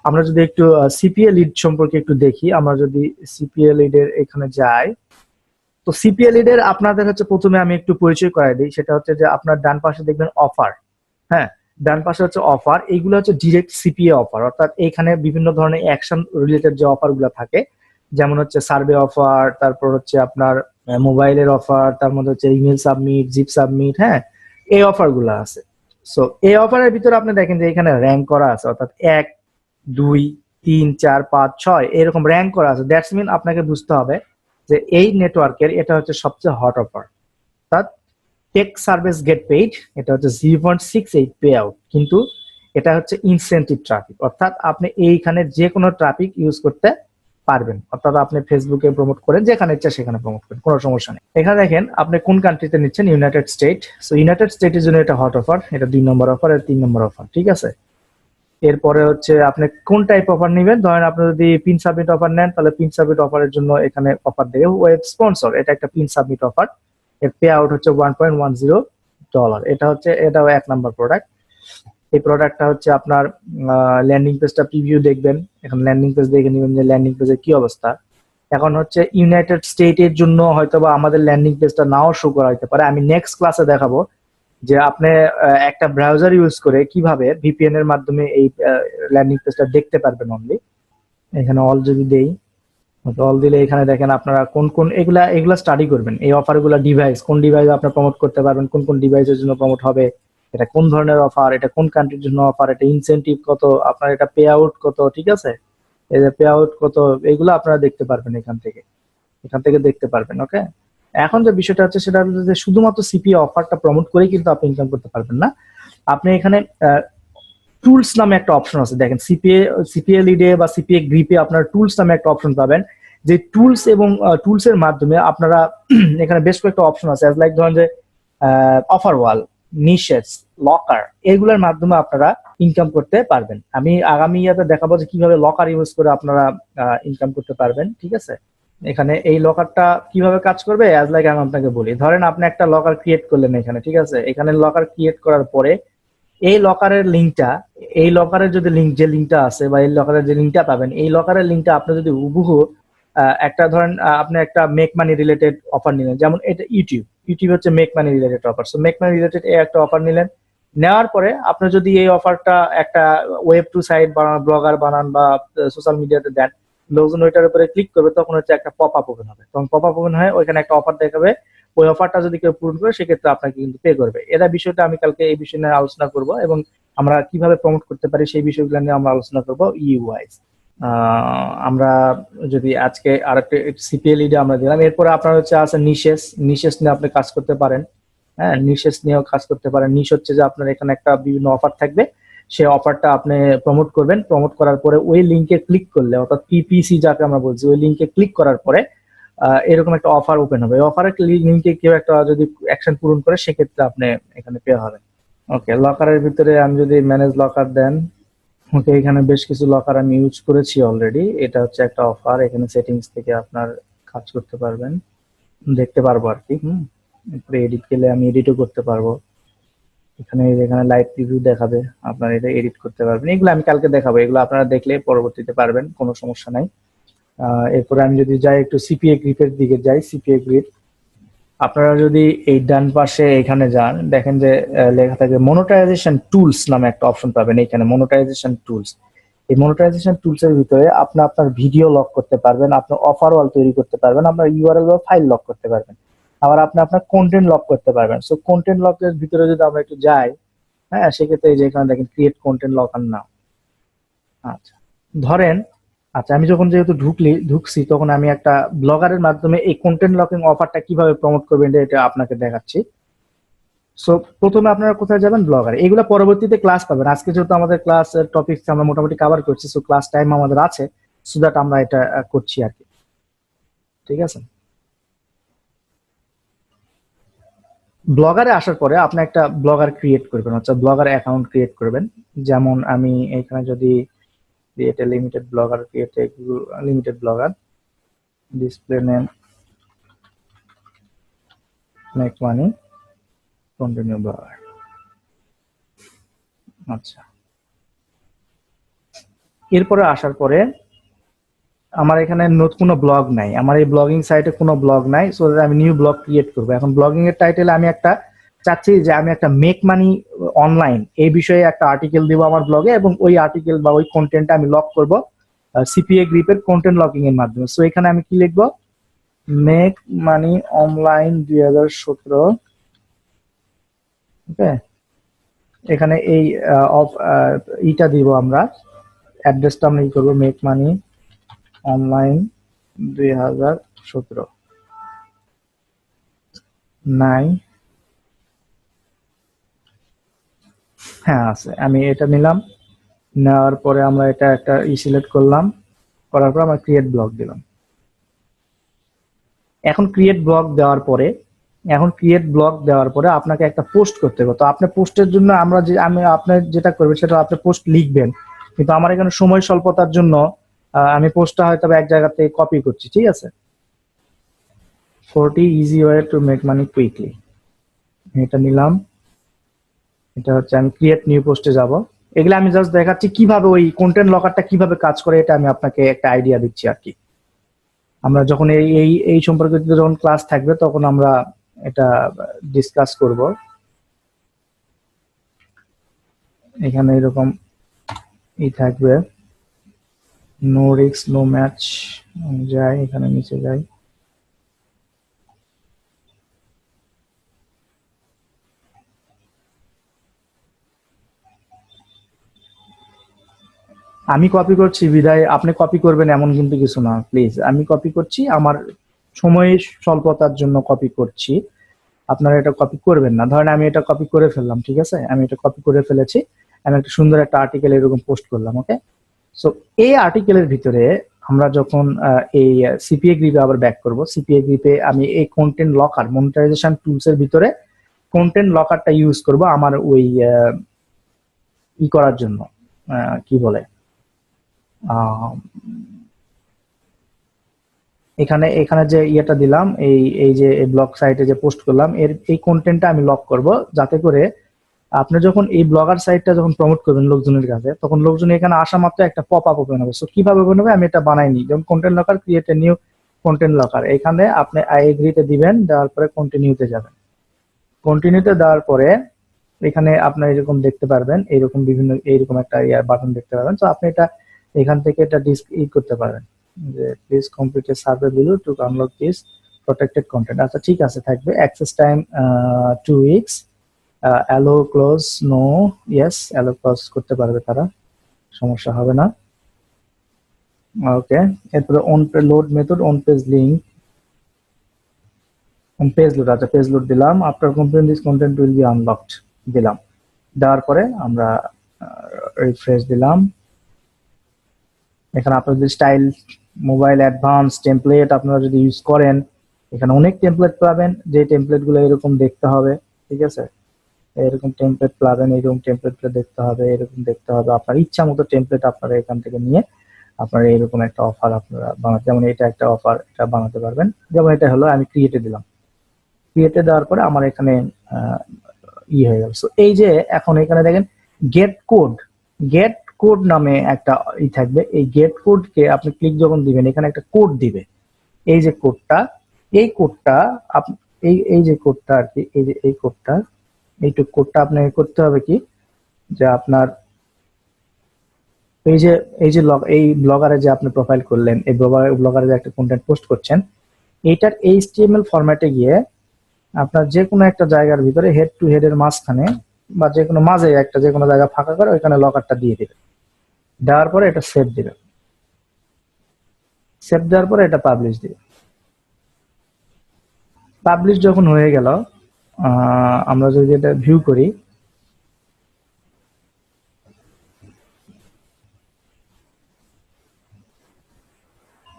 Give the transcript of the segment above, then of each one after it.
আমরা যদি একটু সিপিএ লিড সম্পর্কে একটু দেখি, আমরা যদি সিপিএ লিডের এখানে যাই, তো সিপিএ লিডের আপনাদের হচ্ছে প্রথমে আমি একটু পরিচয় করাই দিই। সেটা হচ্ছে যে আপনার ডান পাশে দেখবেন অফার, হ্যাঁ, ডান পাশে হচ্ছে অফার, এইগুলো হচ্ছে ডিরেক্ট সিপিএ অফার, অর্থাৎ এখানে বিভিন্ন ধরনের অ্যাকশন রিলেটেড যে অফার গুলো থাকে, যেমন হচ্ছে সার্ভে অফার, তারপর হচ্ছে আপনার মোবাইলের অফার, তার মধ্যে হচ্ছে ইমেল সাবমিট, জিপ সাবমিট, হ্যাঁ, এই অফার গুলো আছে। সো এই অফারের ভিতরে আপনি দেখেন যে এখানে র্যাঙ্ক করা আছে, অর্থাৎ 1, 2, 3, 4, 5, 6 এরকম র্যাঙ্ক করা আছে। দ্যাটস মিন আপনাকে বুঝতে হবে যে এই নেটওয়ার্কের এটা হচ্ছে সবচেয়ে হট অফার। অর্থাৎ টেক সার্ভিস গেট পেইড, এটা হচ্ছে 0.68 পে আউট, কিন্তু এটা হচ্ছে ইনসেন্টিভ ট্রাফিক, অর্থাৎ আপনি এইখানে যে কোনো ট্রাফিক ইউজ করতে পারবেন, অর্থাৎ আপনি ফেসবুকে প্রমোট করেন, যেখানে ইচ্ছা সেখানে প্রমোট করেন, কোনো সমস্যা নেই। এখানে দেখেন আপনি কোন কান্ট্রিতে নিচ্ছেন, ইউনাইটেড স্টেট। সো ইউনাইটেড স্টেটের জন্য এটা হট অফার, এটা 2 নম্বর অফার, আর 3 নম্বর অফার, ঠিক আছে। এরপরে হচ্ছে আপনি কোন টাইপ অফার নেবেন, ধরেন আপনি যদি পিন সাবমিট অফার নেন, তাহলে পিন সাবমিট অফারের জন্য এখানে অফার দেবে ওয়েব স্পন্সর, এটা একটা পিন সাবমিট অফার, এর পে আউট হচ্ছে $1.10। এটাও 1 নম্বর প্রোডাক্ট। এই প্রোডাক্টটা হচ্ছে আপনার ল্যান্ডিং পেজটা প্রিভিউ দেখবেন, এখন ল্যান্ডিং পেজ দেখে নেবেন যে ল্যান্ডিং পেজের কি অবস্থা। এখন হচ্ছে ইউনাইটেড স্টেটের জন্য হয়তোবা আমাদের ল্যান্ডিং পেজটা নাও শো করা হতে পারে, আমি নেক্সট ক্লাসে দেখাবো যে আপনি একটা ব্রাউজার ইউজ করে কিভাবে ভিপিএন এর মাধ্যমে এই ল্যান্ডিং পেজটা দেখতে পারবেন অনলি। এখানে অল যদি দেই, অল দিলে এখানে দেখেন আপনারা কোন কোন এগুলা স্টাডি করবেন, এই অফার গুলা ডিভাইস, কোন ডিভাইস আপনি প্রমোট করতে পারবেন, কোন কোন ডিভাইসের জন্য প্রমোট হবে, এটা কোন ধরনের অফার, এটা কোন কান্ট্রির জন্য অফার, এটা ইনসেনটিভ কত, আপনার এটা পে আউট কত, ঠিক আছে, এই যে পে আউট কত, এগুলো আপনারা দেখতে পারবেন এখান থেকে দেখতে পারবেন। ওকে, এখন যে বিষয়টা হচ্ছে সেটা হচ্ছে যে শুধুমাত্র সিপিএ অফারটা প্রমোট করেই কিন্তু আপনি ইনকাম করতে পারবেন না। আপনি এখানে টুলস নামে একটা অপশন আছে, দেখেন সিপিএ লিডে বা সিপিএ গ্রিপে আপনার টুলস নামে একটা অপশন পাবেন, যে টুলস এবং টুলস এর মাধ্যমে আপনারা এখানে বেশ কয়েকটা অপশন আছে, লাইক ধরেন যে অফার ওয়াল, নিশেস, লকার, এগুলোর মাধ্যমে আপনারা ইনকাম করতে পারবেন। আমি আগামী ইয়াতে দেখাবো যে কিভাবে লকার ইউজ করে আপনারা ইনকাম করতে পারবেন, ঠিক আছে। এখানে এই লকারটা কিভাবে কাজ করবে, অ্যাজ লাইক আমি আপনাকে বলি, ধরেন আপনি একটা লকার ক্রিয়েট করলেন এখানে, ঠিক আছে, এখানে লকার ক্রিয়েট করার পরে এই লকারের লিঙ্কটা, এই লকারের যদি যে লিঙ্কটা আছে বা এই লকারের যে লিঙ্কটা পাবেন, এই লকারের লিঙ্কটা আপনি যদি হুবহু একটা ধরেন আপনি একটা মেক মানি রিলেটেড অফার নিলেন, যেমন এটা ইউটিউব হচ্ছে make money related offer, so make money related এই একটা অফার নিলেন, নেওয়ার পরে আপনি যদি এই অফারটা একটা ওয়েব টু সাইট বানান, ব্লগার বানান বা সোশ্যাল মিডিয়াতে দেন, লোকজন ওইটার উপরে ক্লিক করবে, তখন হচ্ছে একটা পপ আপ ওপেন হবে, তখন পপ আপ ওপেন হয়, ওইখানে একটা অফার দেখাবে, ওই অফারটা যদি কেউ পূরণ করে সেক্ষেত্রে আপনাকে কিন্তু পে করবে। এটা বিষয়টা আমি কালকে এই বিষয় নিয়ে আলোচনা করব, এবং আমরা কিভাবে প্রমোট করতে পারি সেই বিষয়গুলো নিয়ে আমরা আলোচনা করব ইউআইস। আমরা যদি আজকে আর একটা সিপিএল লিডে আমরা দিলাম, এরপরে আপনার হচ্ছে আছে নিশেস নিয়ে আপনি কাজ করতে পারেন, হ্যাঁ, নিশেস নিয়েও কাজ করতে পারেন। নিশ হচ্ছে যে আপনার এখানে একটা বিভিন্ন অফার থাকবে, সেই অফারটা আপনি প্রমোট করবেন, প্রমোট করার পরে ওই লিঙ্কে ক্লিক করলে, অর্থাৎ পিপিসি যাকে আমরা বলছি, ওই লিঙ্কে ক্লিক করার পরে এরকম একটা অফার ওপেন হবে, অফারের লিঙ্কে কেউ একটা যদি অ্যাকশন পূরণ করে সেক্ষেত্রে আপনি এখানে পে হবে। ওকে, লকারের ভিতরে আমি যদি ম্যানেজ লকার দেন, ওকে, এখানে বেশ কিছু লকার আমি ইউজ করেছি অলরেডি, এটা হচ্ছে একটা অফার, এখানে সেটিংস থেকে আপনার কাজ করতে পারবেন, দেখতে পারবো আর কি। এরপরে এডিট গেলে আমি এডিটও করতে পারবো, এখানে লাইভ রিভিউ দেখাবে, আপনারা এটা এডিট করতে পারবেন, এগুলো আমি কালকে দেখাবো, এগুলো আপনারা দেখলে পরবর্তীতে পারবেন, কোনো সমস্যা নাই। এরপরে আমি যদি যাই একটু সিপিএ গ্রিপের দিকে যাই, সিপিএ গ্রিপ, আপনারা যদি এই ডান পাশে এখানে যান, দেখেন যে লেখা থাকে মনোটাইজেশন টুলস নামে একটা অপশন পাবেন, এখানে মনোটাইজেশন টুলস। এই মনোটাইজেশন টুলস এর ভিতরে আপনি আপনার ভিডিও লক করতে পারবেন, আপনার অফার ওয়াল তৈরি করতে পারবেন, আপনার ইউআরএল বা ফাইল লক করতে পারবেন, আবার আপনি আপনার কন্টেন্ট লক করতে পারবেন। সো কন্টেন্ট লকের ভিতরে যদি আমরা একটু যাই, হ্যাঁ, সেক্ষেত্রে এই যে এখানে দেখেন ক্রিয়েট কন্টেন্ট লক আর নাও। আচ্ছা, ধরেন, আচ্ছা, আমি যখন যেহেতু ঢুকছি তখন আমি একটা ব্লগারের মাধ্যমে এই কন্টেন্ট লকিং অফারটা কিভাবে প্রমোট করবেন এটা আপনাকে দেখাচ্ছি। সো প্রথমে আপনারা কোথায় যাবেন, ব্লগার, এগুলো পরবর্তীতে ক্লাস পাবেন, আজকে যেহেতু আমাদের ক্লাস টপিক আমরা মোটামুটি কভার করছি, সো ক্লাস টাইম আমাদের আছে, সো দ্যাট আমরা এটা করছি আর কি, ঠিক আছে। ব্লগারে আসার পরে আপনি একটা ব্লগার ক্রিয়েট করবেন, অর্থাৎ ব্লগার অ্যাকাউন্ট ক্রিয়েট করবেন, যেমন আমি এখানে যদি create a limited blogger, create a limited blogger, display name make money, continue blogger. আচ্ছা, এরপরে আসার পরে আমার এখানে কোনো ব্লগ নাই, আমার এই ব্লগিং সাইটে কোনো ব্লগ নাই, সো আমি নিউ ব্লগ ক্রিয়েট করবো। এখন ব্লগিং এর টাইটেলে আমি একটা চাচ্ছি যে আমি একটা মেক মানি অনলাইন এই বিষয়ে একটা আর্টিকেল দিব আমার ব্লগে, এবং ওই আর্টিকেল বা ওই কন্টেন্টটা আমি লক করব সিপিএ গ্রিপের কন্টেন্ট লকিং এর মাধ্যমে। সো এখানে আমি কি লিখবো, মেক মানি অনলাইন 2017। ওকে, এখানে এই ইটা দিব আমরা, অ্যাড্রেসটা আমরা ই করবো, মেক মানি অনলাইন 2017 নাই। হ্যাঁ আছে, আমি এটা নিলাম। নেওয়ার পরে আমরা এটা একটা সিলেক্ট করলাম, করার পর আমরা ক্রিয়েট ব্লগ দিলাম। এখন ক্রিয়েট ব্লগ দেওয়ার পরে আপনাকে একটা পোস্ট করতে হবে। তো আপনি পোস্টের জন্য আমি আপনি যেটা করবেন সেটা আপনি পোস্ট লিখবেন, কিন্তু আমার এখানে সময় স্বল্পতার জন্য আমি পোস্টটা হয়তো এক জায়গা থেকে কপি করছি, ঠিক আছে। 40 easy way to make money quickly, এটা নিলাম। এটা হচ্ছে আমি ক্রিয়েট নিউ পোস্টে যাব। এগুলো আমি জাস্ট দেখাচ্ছি কিভাবে ওই কন্টেন্ট লকারটা কিভাবে কাজ করে, এটা আমি আপনাকে একটা আইডিয়া দিচ্ছি আর কি। আমরা যখন এই সম্পর্কিত যখন ক্লাস থাকবে তখন আমরা এটা ডিসকাস করব। এখানে এরকম থাকবে, নো রিস্ক নো ম্যাচ। যাই এখানে নিচে যাই, আমি কপি করছি বিদায় আপনি কপি করবেন এমন কিন্তু কিছু না, প্লিজ। আমি কপি করছি আমার সময়ের স্বল্পতার জন্য কপি করছি, আপনারা এটা কপি করবেন না। ধরেন আমি এটা কপি করে ফেললাম, ঠিক আছে, আমি এটা কপি করে ফেলেছি, আমি একটা সুন্দর একটা আর্টিকেল এরকম পোস্ট করলাম। ওকে, সো এই আর্টিকেলের ভিতরে আমরা যখন এই সিপিএ গ্রিপে আবার ব্যাক করব, সিপিএ গ্রিপে আমি এই কন্টেন্ট লকার মনিটাইজেশন টুলস এর ভিতরে কন্টেন্ট লকারটা ইউজ করব আমার ওই করার জন্য, কি বলে, এখানে এখানে যে ইয়েটা দিলাম, এই যে ব্লগ সাইটে যে পোস্ট করলাম এর এই কন্টেন্টটা আমি লক করব, যাতে করে আপনি যখন এই ব্লগার সাইটটা যখন প্রমোট করবেন লোকজনের কাছে, তখন লোকজন এখানে আসা মাত্র একটা পপ আপ ওপেন হবে। সো কিভাবে ওপেন হবে আমি এটা বানাইনি, যেমন content locker create a new content locker, এখানে আপনি আই এগ্রিতে দিবেন, দেওয়ার পরে কন্টিনিউতে যাবেন। কন্টিনিউতে দেওয়ার পরে এখানে আপনার এরকম দেখতে পারবেন, এইরকম বিভিন্ন এইরকম একটা ইয়ার বাটন দেখতে পারবেন। তো আপনি এটা এখান থেকে এটা করতে পারবেন যে please complete a survey below to unlock this protected content. আচ্ছা ঠিক আছে, থাকবে access time 2 weeks, allow close no, yes allow close করতে পারবে তারা, সমস্যা হবে না। ওকে, এরপরে on load method on page link, page load, আচ্ছা পেজ লোড দিলাম। After complete this content will be unlocked দিলাম। দেওয়ার পরে আমরা রিফ্রেশ দিলাম। এখানে আপনার যদি স্টাইল মোবাইল অ্যাডভান্স টেমপ্লেট আপনারা যদি ইউজ করেন, এখানে অনেক টেমপ্লেট পাবেন, যে টেমপ্লেট গুলো এরকম দেখতে হবে, ঠিক আছে, এরকম টেমপ্লেট পাবেন, এরকম টেমপ্লেট দেখতে হবে, এরকম দেখতে হবে। আপনার ইচ্ছা মতো টেমপ্লেট আপনারা এখান থেকে নিয়ে আপনারা এরকম একটা অফার আপনারা বানাতে, যেমন এটা একটা অফার, এটা বানাতে পারবেন। যেমন এটা হলো আমি ক্রিয়েটে দিলাম, ক্রিয়েটে দেওয়ার পরে আমার এখানে হয়ে গেল। সো এই যে এখন এখানে দেখেন গেট কোড, গেট কোড নামে একটা থাকবে। এই গেট কোডকে আপনি ক্লিক যখন দিবেন এখানে একটা কোড দিবে, এই যে কোডটা, এই কোডটা এই যে কোডটা আর কি, এই যে এই কোডটা, এইটুক কোডটা আপনাকে করতে হবে কি, যে আপনার এই যে এই ব্লগারে যে আপনি প্রোফাইল করলেন, এই ব্লগারে যে একটা কন্টেন্ট পোস্ট করছেন, এইটার এইচটিএমএল ফরম্যাটে গিয়ে আপনার যে কোনো একটা জায়গার ভিতরে হেড টু হেড এর মাঝখানে বা যে কোনো মাঝে একটা যে কোনো জায়গা ফাঁকা করে ওইখানে লকারটা দিয়ে দিবে। দেওয়ার পরে এটা সেভ দিবে, সেভ দেওয়ার পরে এটা পাবলিশ দিবে। পাবলিশ যখন হয়ে গেল, আমরা যদি এটা ভিউ করি,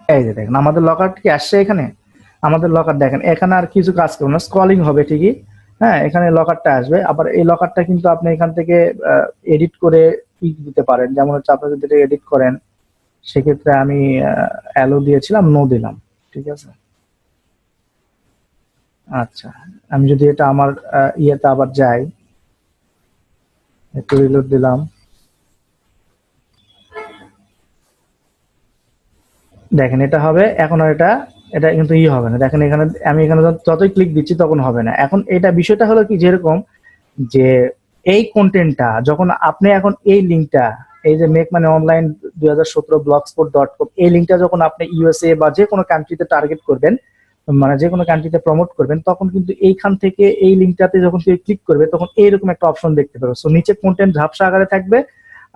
এই যে দেখেন আমাদের লকার কি আসছে এখানে, আমাদের লকার দেখেন এখানে আর কিছু কাজ করবো না, স্ক্রলিং হবে ঠিকই, হ্যাঁ এখানে লকারটা আসবে। আবার এই লকারটা কিন্তু আপনি এখান থেকে এডিট করে দিতে পারেন, যেমন হচ্ছে আপনি যদি এটা এডিট করেন, সেক্ষেত্রে আমি অ্যালো দিয়েছিলাম, নো দিলাম, ঠিক আছে। আচ্ছা, আমি যদি এটা আমার ইয়েতে আবার যাই, একটু রিলোড দিলাম, দেখেন এটা হবে এখন, আর এটা এটা কিন্তু হবে না। দেখেন এখানে আমি এখানে যতই ক্লিক দিচ্ছি তখন হবে না। এখন এটা বিষয়টা হলো কি, যেরকম যে এই কন্টেন্টটা যখন আপনি এখন এই লিঙ্কটা, এই যে মেক মানে অনলাইন 2017 blogspot.com, এই লিঙ্কটা যখন আপনি ইউএসএ বা যে কোনো কান্ট্রিতে টার্গেট করবেন, মানে যে কোনো কান্ট্রিতে প্রমোট করবেন, তখন কিন্তু এইখান থেকে এই লিঙ্কটাতে যখন কেউ ক্লিক করবে তখন এইরকম একটা অপশন দেখতে পাবে। সো নিচে কন্টেন্ট ঝাপসা আকারে থাকবে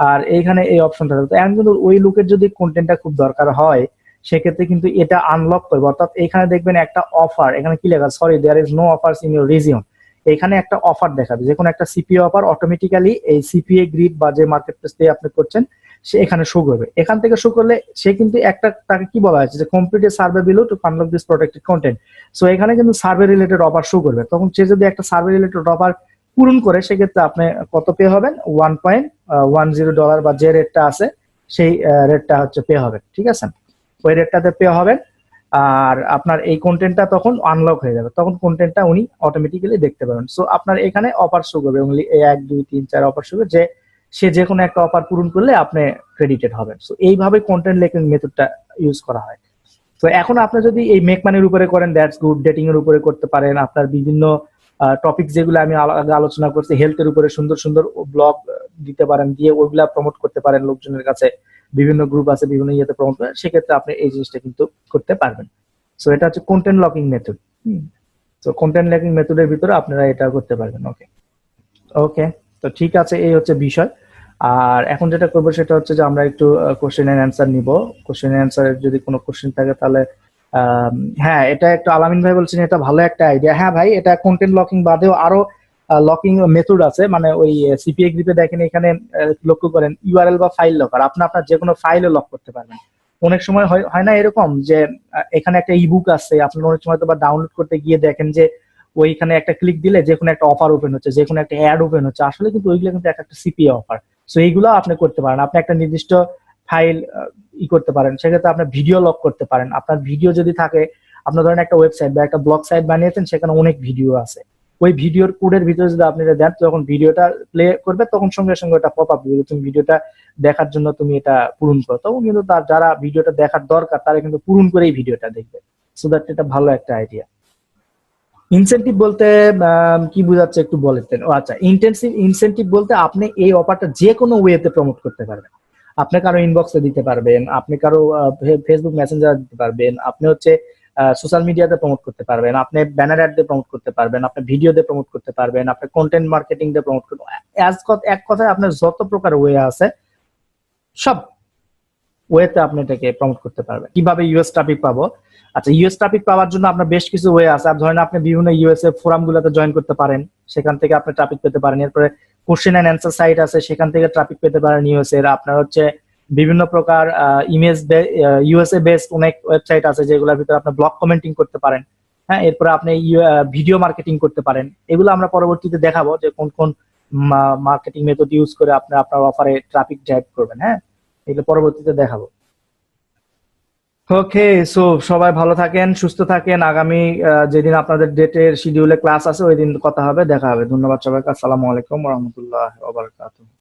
আর এইখানে এই অপশনটা থাকবে। এখন কিন্তু ওই লোকের যদি কন্টেন্টটা খুব দরকার হয় সেক্ষেত্রে কিন্তু এটা আনলক করবে। অর্থাৎ এখানে দেখবেন একটা অফার, এখানে কি লেখা, sorry there is no offers in your resume. এখানে একটা অফার দেখাবে, যে কোনো একটা সিপিএ অফার অটোমেটিক্যালি এই সিপিএ গ্রিড বা যে মার্কেট প্লেস দিয়ে আপনি করছেন সে এখানে শো করবে। এখান থেকে শো করলে সে কিন্তু একটা, তাকে কি বলা হয়েছে যে complete survey below to unlock this protected content. So এখানে কিন্তু সার্ভে রিলেটেড অফার শো করবে। তখন সে যদি একটা সার্ভে রিলেটেড অফার পূরণ করে সেক্ষেত্রে আপনি কত পে হবেন, $1.10 বা যে রেটটা আছে সেই রেটটা হচ্ছে পে হবে, ঠিক আছে? ওই রেটটাতে পে হবেন আর আপনার এই কন্টেন্টটা তখন আনলক হয়ে যাবে, তখন কন্টেন্টটা উনি অটোমেটিক্যালি দেখতে পাবেন। সো আপনার এখানে অফার শো করবে অনলি 1 2 3 4 অফার শো করবে, যে সে যে কোনো একটা অফার পূরণ করলে আপনি ক্রেডিটেড হবেন। সো এইভাবে কন্টেন্ট লেকিং মেথডটা ইউজ করা হয়। তো এখন আপনি যদি এই মেক মানির উপরে করেন, দ্যাটস গুড। ডেটিং এর উপরে করতে পারেন, আপনার বিভিন্ন টপিক যেগুলো আমি আগে আলোচনা করছি, হেলথের উপরে সুন্দর সুন্দর ব্লগ দিতে পারেন, দিয়ে ওইগুলা প্রমোট করতে পারেন লোকজনের কাছে। বিভিন্ন গ্রুপ আছে, বিভিন্ন ইয়েতে প্রমোট করেন, সেক্ষেত্রে আপনি এই জিনিসটা কিন্তু করতে পারবেন। সো এটা হচ্ছে কন্টেন্ট লকিং মেথড। তো কন্টেন্ট লকিং মেথডের ভিতরে আপনারা এটা করতে পারবেন। ওকে ওকে, তো ঠিক আছে, এই হচ্ছে বিষয়। আর এখন যেটা করবো সেটা হচ্ছে যে আমরা একটু কোশ্চেন এন্ড অ্যান্সার নিব। কোশ্চেন এন্ড অ্যান্সারের যদি কোনো কোশ্চেন থাকে তাহলে হ্যাঁ, এটা একটু আলামিন ভাই বলছেন এটা ভালো একটা আইডিয়া। হ্যাঁ ভাই, এটা কন্টেন্ট লকিং বাদেও আরো লকিং মেথড আছে। মানে ওই সিপিএ গ্রিপে দেখেন এখানে লক্ষ্য করেন ইউআরএল বা ফাইল লকার, আপনি আপনার যে কোনো ফাইলও লক করতে পারবেন। অনেক সময় হয় না এরকম যে এখানে একটা ইবুক আছে, আপনার অনেক সময় তো বা ডাউনলোড করতে গিয়ে দেখেন যে ওইখানে একটা ক্লিক দিলে যে কোনো একটা অফার ওপেন হচ্ছে, যে কোনো একটা অ্যাড ওপেন হচ্ছে, আসলে কিন্তু ওইগুলো কিন্তু একটা সিপিএ অফার। সো এইগুলো আপনি করতে পারেন। আপনি একটা নির্দিষ্ট ফাইল করতে পারেন, সেক্ষেত্রে আপনার ভিডিও লক করতে পারেন। আপনার ভিডিও যদি থাকে, আপনার ধরেন একটা ওয়েবসাইট বা একটা ব্লগ সাইট বানিয়েছেন, সেখানে অনেক ভিডিও আছে, ওই ভিডিওর কোডের ভিতরে যদি আপনি এটা দেন, যখন ভিডিওটা প্লে করবে তখন সঙ্গে সঙ্গে এটা পপ আপ দিবে, তুমি ভিডিওটা দেখার জন্য তুমি এটা পূরণ করো। তখন কিন্তু তার যারা ভিডিওটা দেখার দরকার তারা কিন্তু পূরণ করেই ভিডিওটা দেখবে। সো দ্যাট এটা ভালো একটা আইডিয়া। ইনসেনটিভ বলতে কি বোঝাচ্ছে একটু বলেন? ও আচ্ছা, ইনসেনটিভ বলতে আপনি এই অফারটা যে কোনো ওয়েতে প্রমোট করতে পারবেন। আপনি কারো ইনবক্সে দিতে পারবেন, আপনি কারো ফেসবুক মেসেঞ্জার দিতে পারবেন, আপনি হচ্ছে সোশ্যাল মিডিয়াতে প্রমোট করতে পারবেন, আপনি ব্যানার অ্যাড দিয়ে প্রমোট করতে পারবেন, আপনি ভিডিও দিয়ে প্রমোট করতে পারবেন, আপনি কন্টেন্ট মার্কেটিং দিয়ে প্রমোট করতে এক কথায় আপনার যত প্রকার ওয়ে আছে সব ওয়েতে আপনি এটাকে প্রমোট করতে পারবেন। কিভাবে ইউএস ট্রাফিক পাবো? আচ্ছা, ইউএস ট্রাফিক পাওয়ার জন্য আপনার বেশ কিছু ওয়ে আছে। ধরেন আপনি বিভিন্ন ইউএসএ ফোরাম গুলোতে জয়েন করতে পারেন, সেখান থেকে আপনি ট্রাফিক পেতে পারেন। এরপরে কোশ্চেন এন্ড অ্যান্সার সাইট আছে, সেখান থেকে ট্রাফিক পেতে পারেন ইউএস এর। আপনার হচ্ছে বিভিন্ন প্রকার ইমেজ ইউএসএ বেসড অনেক ওয়েবসাইট আছে যেগুলোর ভিতরে আপনি ব্লগ কমেন্টিং করতে পারেন। হ্যাঁ, এরপরে আপনি ভিডিও মার্কেটিং করতে পারেন। এগুলো আমরা পরবর্তীতে দেখাবো যে কোন কোন মার্কেটিং মেথড ইউজ করে আপনি আপনার অফারে ট্রাফিক ড্রাইভ করবেন। হ্যাঁ, এগুলো পরবর্তীতে দেখাবো। ওকে, সো সবাই ভালো থাকেন, সুস্থ থাকেন। আগামী যেদিন আপনাদের ডেটের শিডিউলে ক্লাস আছে ওই দিন কথা হবে, দেখা হবে। ধন্যবাদ সবাইকে। আসসালামু আলাইকুম ওয়া রাহমাতুল্লাহি ওয়া বারাকাতুহু।